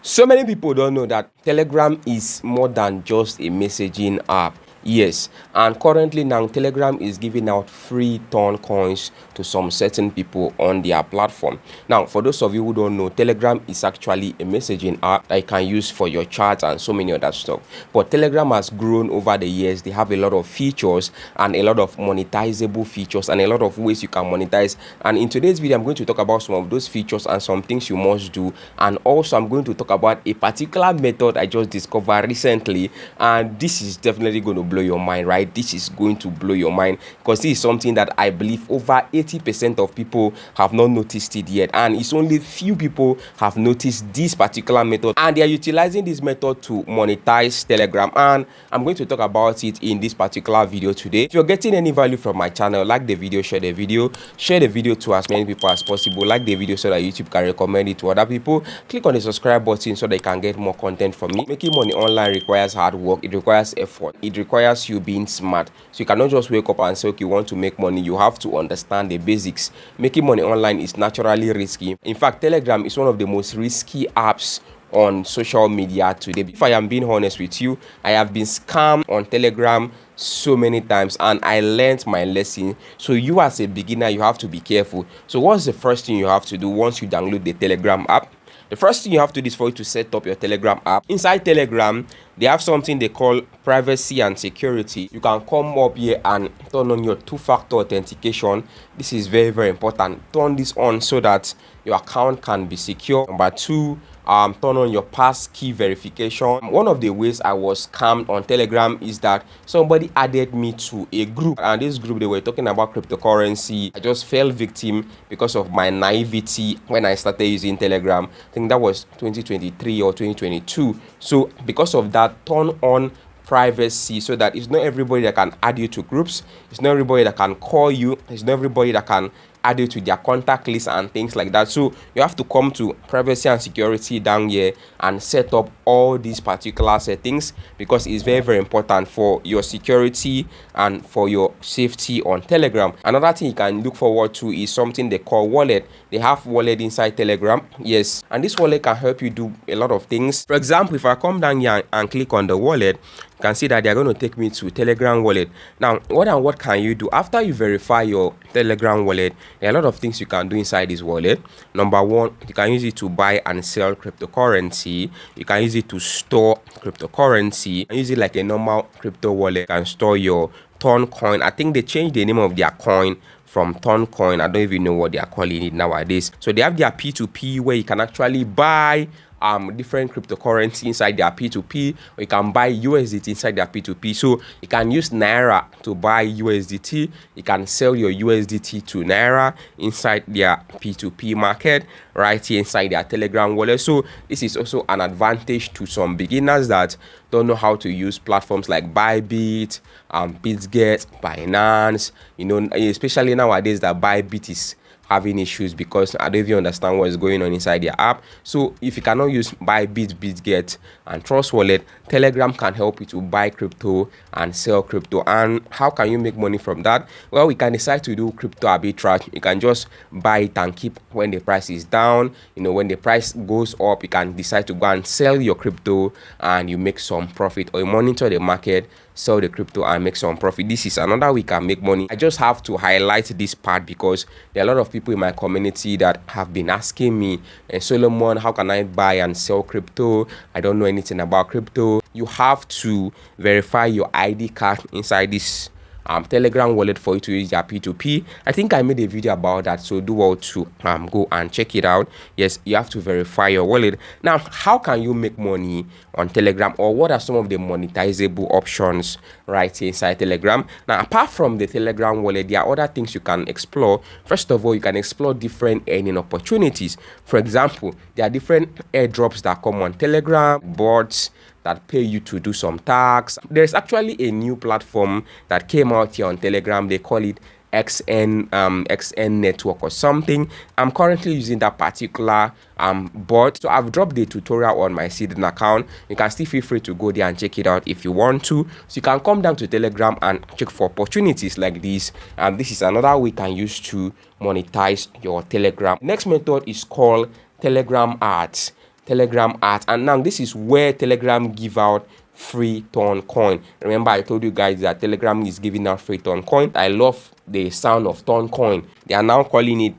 So many people don't know that Telegram is more than just a messaging app. Yes, and currently now Telegram is giving out free ton coins to some certain people on their platform. Now, for those of you who don't know, Telegram is actually a messaging app that you can use for your chat and so many other stuff. But Telegram has grown over the years. They have a lot of features and a lot of monetizable features and a lot of ways you can monetize. And in today's video, I'm going to talk about some of those features and some things you must do. And also, I'm going to talk about a particular method I just discovered recently, and this is definitely going to blow your mind, right? This is going to blow your mind because this is something that I believe over 80% of people have not noticed it yet, and it's only few people have noticed this particular method, and they are utilizing this method to monetize Telegram. And I'm going to talk about it in this particular video today. If you're getting any value from my channel, like the video, share the video to as many people as possible. Like the video so that YouTube can recommend it to other people. Click on the subscribe button so that you can get more content from me. Making money online requires hard work, it requires effort, it requires you being smart. So you cannot just wake up and say, okay, you want to make money. You have to understand the basics. Making money online is naturally risky. In fact, Telegram is one of the most risky apps on social media today. If I am being honest with you, I have been scammed on Telegram so many times, and I learned my lesson. So you as a beginner, you have to be careful. So what's the first thing you have to do once you download the Telegram app? The first thing you have to do is for you to set up your Telegram app. Inside Telegram, they have something they call privacy and security. You can come up here and turn on your two-factor authentication. This is very, very important. Turn this on so that your account can be secure. Number two, turn on your passkey verification. One of the ways I was scammed on Telegram is that somebody added me to a group, and this group, they were talking about cryptocurrency. I just fell victim because of my naivety when I started using Telegram. I think that was 2023 or 2022. So because of that, turn on privacy so that it's not everybody that can add you to groups, it's not everybody that can call you, it's not everybody that can add you to their contact list and things like that. So you have to come to privacy and security down here and set up all these particular settings because it's very, very important for your security and for your safety on Telegram. Another thing you can look forward to is something they call wallet. They have wallet inside Telegram, yes, and this wallet can help you do a lot of things. For example, if I come down here and click on the wallet, you can see that they're going to take me to Telegram wallet. Now, what can you do after you verify your Telegram wallet? There are a lot of things you can do inside this wallet. Number one, you can use it to buy and sell cryptocurrency. You can use it to store cryptocurrency. You can use it like a normal crypto wallet. You can store your ton coin. I think they changed the name of their coin from ton coin. I don't even know what they are calling it nowadays. So they have their P2P where you can actually buy different cryptocurrency inside their P2P, or you can buy USDT inside their P2P. So you can use Naira to buy USDT. You can sell your USDT to Naira inside their P2P market right here inside their Telegram wallet. So this is also an advantage to some beginners that don't know how to use platforms like Bybit, Bitget, Binance. You know, especially nowadays that Bybit is having issues because I don't even understand what is going on inside their app. So if you cannot use Bybit, Bitget, and Trust Wallet, Telegram can help you to buy crypto and sell crypto. And how can you make money from that? Well, we can decide to do crypto arbitrage. You can just buy it and keep when the price is down. You know, when the price goes up, you can decide to go and sell your crypto and you make some profit, or you monitor the market, sell the crypto and make some profit. This is another way you can make money. I just have to highlight this part because there are a lot of people in my community that have been asking me, Solomon, how can I buy and sell crypto? I don't know anything about crypto. You have to verify your ID card inside this Telegram wallet for you to use your P2P. I think I made a video about that, so do well to go and check it out. Yes, you have to verify your wallet. Now, how can you make money on Telegram, or what are some of the monetizable options right here inside Telegram? Now, apart from the Telegram wallet, there are other things you can explore. First of all, you can explore different earning opportunities. For example, there are different airdrops that come on Telegram, bots that pay you to do some tasks. There's actually a new platform that came out here on Telegram. They call it XN network or something. I'm currently using that particular bot, so I've dropped the tutorial on my Selim account. You can still feel free to go there and check it out if you want to. So you can come down to Telegram and check for opportunities like this, and this is another way you can use to monetize your Telegram. Next method is called Telegram ads. Telegram art. And now this is where Telegram give out free ton coin. Remember, I told you guys that Telegram is giving out free ton coin. I love the sound of ton coin. They are now calling it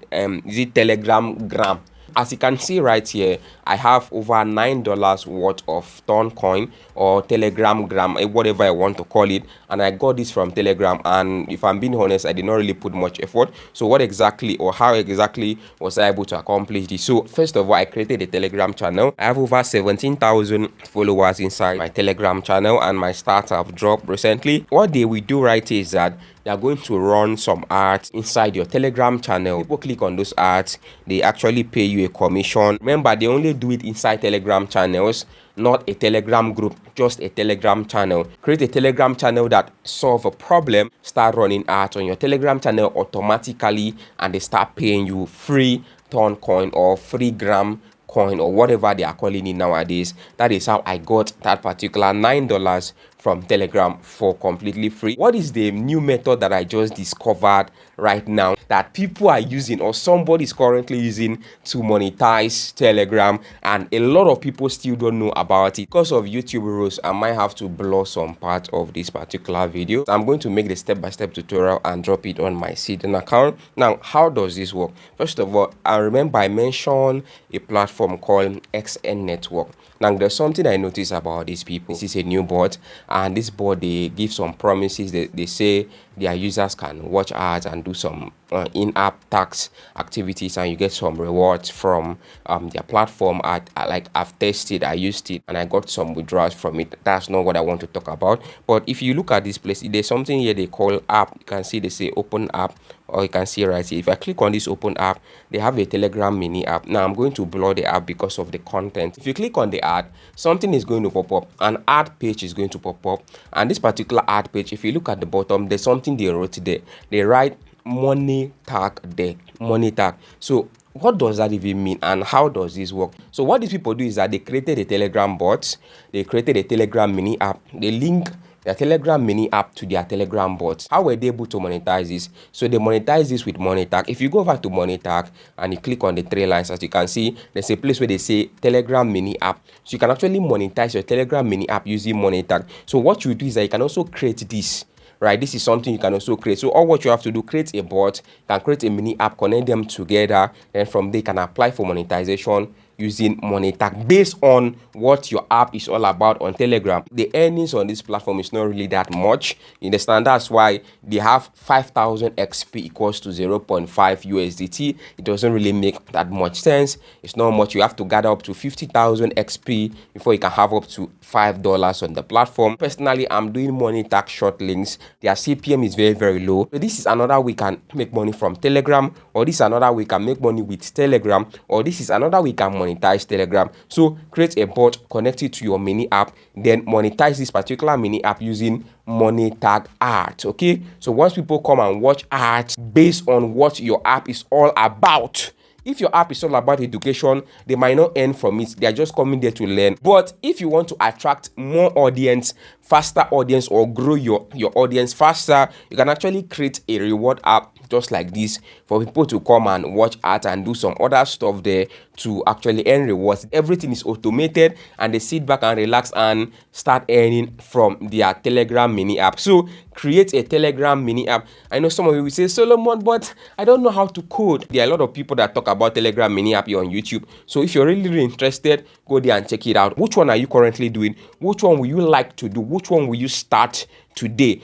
is it Telegram gram. As you can see right here, I have over $9 worth of ton coin or Telegram gram, whatever I want to call it, and I got this from Telegram. And if I'm being honest, I did not really put much effort. So what exactly or how exactly was I able to accomplish this? So first of all, I created a Telegram channel. I have over 17,000 followers inside my Telegram channel, and my startup dropped recently. What they will do right here is that they are going to run some ads inside your Telegram channel. People click on those ads, they actually pay you a commission. Remember, they only do it inside Telegram channels, not a Telegram group, just a Telegram channel. Create a Telegram channel that solve a problem, start running ads on your Telegram channel automatically, and they start paying you free ton coin or free gram coin or whatever they are calling it nowadays. That is how I got that particular $9 from Telegram for completely free. What is the new method that I just discovered right now that people are using or somebody is currently using to monetize Telegram, and a lot of people still don't know about it? Because of YouTube rules, I might have to blur some part of this particular video. So I'm going to make the step-by-step tutorial and drop it on my Selim account. Now, how does this work? First of all, I remember I mentioned a platform called XN Network. Now, there's something I noticed about these people. This is a new bot, and this bot, they give some promises. They say their users can watch ads and do some in-app tax activities, and you get some rewards from their platform. I've tested, I used it, and I got some withdrawals from it. That's not what I want to talk about. But if you look at this place, there's something here they call app. You can see they say open app, or you can see right here. If I click on this open app, they have a Telegram mini app. Now I'm going to blur the app because of the content. If you click on the ad, something is going to pop up. An ad page is going to pop up, and this particular ad page, if you look at the bottom, there's something they wrote there. They write money tag there, money tag. So what does that even mean, and how does this work? So what these people do is that they created a Telegram bot, they created a Telegram mini app, they link their Telegram mini app to their Telegram bot. How were they able to monetize this? So they monetize this with money tag. If you go over to money tag and you click on the three lines, as you can see, there's a place where they say Telegram mini app. So you can actually monetize your Telegram mini app using money tag. So what you do is that you can also create this. Right, this is something you can also create. So all what you have to do, create a bot, you can create a mini app, connect them together, and from there you can apply for monetization using money tag based on what your app is all about on Telegram. The earnings on this platform is not really that much. You understand? That's why they have 5,000 XP equals to 0.5 USDT. It doesn't really make that much sense. It's not much. You have to gather up to 50,000 XP before you can have up to $5 on the platform. Personally, I'm doing money tag short links. Their CPM is very, very low. So this is another way you can make money from Telegram, or this is another way you can make money with Telegram, or this is another way you can monetize Telegram. So create a bot, connect it to your mini app, then monetize this particular mini app using money tag ads. Okay, so once people come and watch ads based on what your app is all about, if your app is all about education, they might not earn from it. They are just coming there to learn. But if you want to attract more audience, faster audience, or grow your audience faster, you can actually create a reward app just like this for people to come and watch ads and do some other stuff there to actually earn rewards. Everything is automated, and they sit back and relax and start earning from their Telegram mini app. So create a Telegram mini app. I know some of you will say, Solomon, but I don't know how to code. There are a lot of people that talk about Telegram mini app here on YouTube. So if you're really interested, go there and check it out. Which one are you currently doing? Which one will you like to do? Which one will you start today?